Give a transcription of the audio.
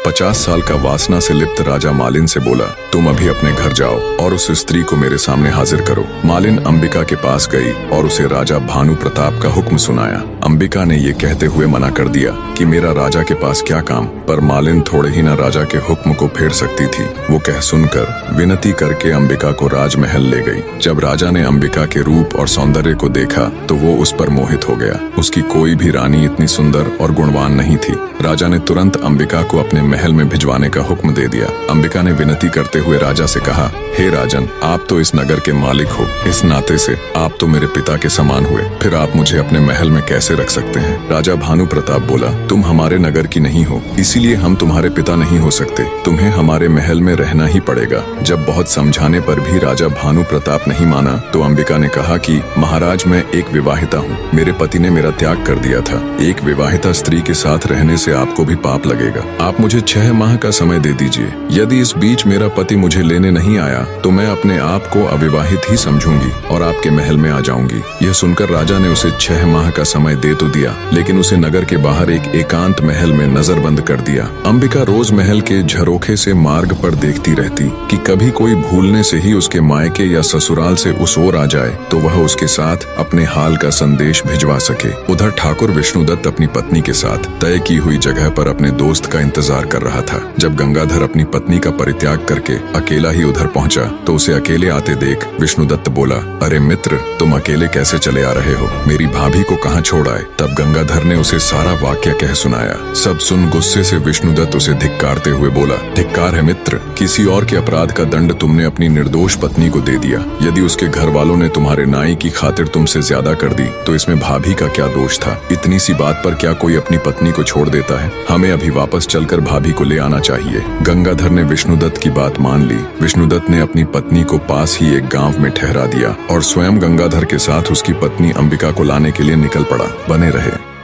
50 साल का वासना से लिप्त राजा मालिन से बोला, तुम अभी अपने घर जाओ और उस स्त्री को मेरे सामने हाजिर करो। मालिन अंबिका के पास गई और उसे राजा भानु प्रताप का हुक्म सुनाया। अंबिका ने ये कहते हुए मना कर दिया कि मेरा राजा के पास क्या काम, पर मालिन थोड़े ही न राजा के हुक्म को फेर सकती थी। वो कह सुनकर विनती करके अंबिका को राजमहल ले गई। जब राजा ने अंबिका के रूप और सौंदर्य को देखा तो वो उस पर मोहित हो गया। उसकी कोई भी रानी इतनी सुंदर और गुणवान नहीं थी। राजा ने तुरंत अंबिका को अपने महल में भिजवाने का हुक्म दे दिया। अंबिका ने विनती करते हुए राजा से कहा, हे राजन, आप तो इस नगर के मालिक हो, इस नाते से आप तो मेरे पिता के समान हुए, फिर आप मुझे अपने महल में कैसे रख सकते हैं? राजा भानु प्रताप बोला, तुम हमारे नगर की नहीं हो, इसीलिए हम तुम्हारे पिता नहीं हो सकते। तुम्हें हमारे महल में रहना ही पड़ेगा। जब बहुत समझाने पर भी राजा भानु प्रताप नहीं माना तो अंबिका ने कहा कि महाराज, मैं एक विवाहिता हूँ, मेरे पति ने मेरा त्याग कर दिया था। एक विवाहिता स्त्री के साथ रहने से आपको भी पाप लगेगा। आप मुझे 6 माह का समय दे दीजिए। यदि इस बीच मेरा पति मुझे लेने नहीं आया तो मैं अपने आप को अविवाहित ही समझूंगी और आपके महल में आ जाऊंगी। यह सुनकर राजा ने उसे 6 माह का समय दे तो दिया, लेकिन उसे नगर के बाहर एक एकांत महल में नजरबंद कर दिया। अंबिका रोज महल के झरोखे से मार्ग पर देखती रहती कि कभी कोई भूलने से ही उसके मायके या ससुराल से उस ओर आ जाए तो वह उसके साथ अपने हाल का संदेश भिजवा सके। उधर ठाकुर विष्णुदत्त अपनी पत्नी के साथ तय की हुई जगह पर अपने दोस्त का इंतजार कर रहा था। जब गंगाधर अपनी पत्नी का परित्याग करके अकेला ही उधर पहुंचा तो उसे अकेले आते देख विष्णुदत्त बोला, अरे मित्र, तुम अकेले कैसे चले आ रहे हो? मेरी भाभी को कहाँ छोड़ आए? तब गंगाधर ने उसे सारा वाक्य कह सुनाया। सब सुन गुस्से से विष्णुदत्त उसे धिक्कारते हुए बोला, धिक्कार है मित्र, किसी और के अपराध का दंड तुमने अपनी निर्दोष पत्नी को दे दिया। यदि उसके घर वालों ने तुम्हारे नाई की खातिर तुमसे ज्यादा कर दी तो इसमें भाभी का क्या दोष था? इतनी सी बात पर क्या कोई अपनी पत्नी को छोड़ देता है? हमें अभी वापस चलकर भाभी को ले आना चाहिए। गंगाधर ने विष्णुदत्त की बात मान ली। विष्णुदत्त ने अपनी पत्नी को पास ही एक गांव में ठहरा दिया और स्वयं गंगाधर के साथ उसकी पत्नी अंबिका को लाने के लिए निकल पड़ा। बने रहे।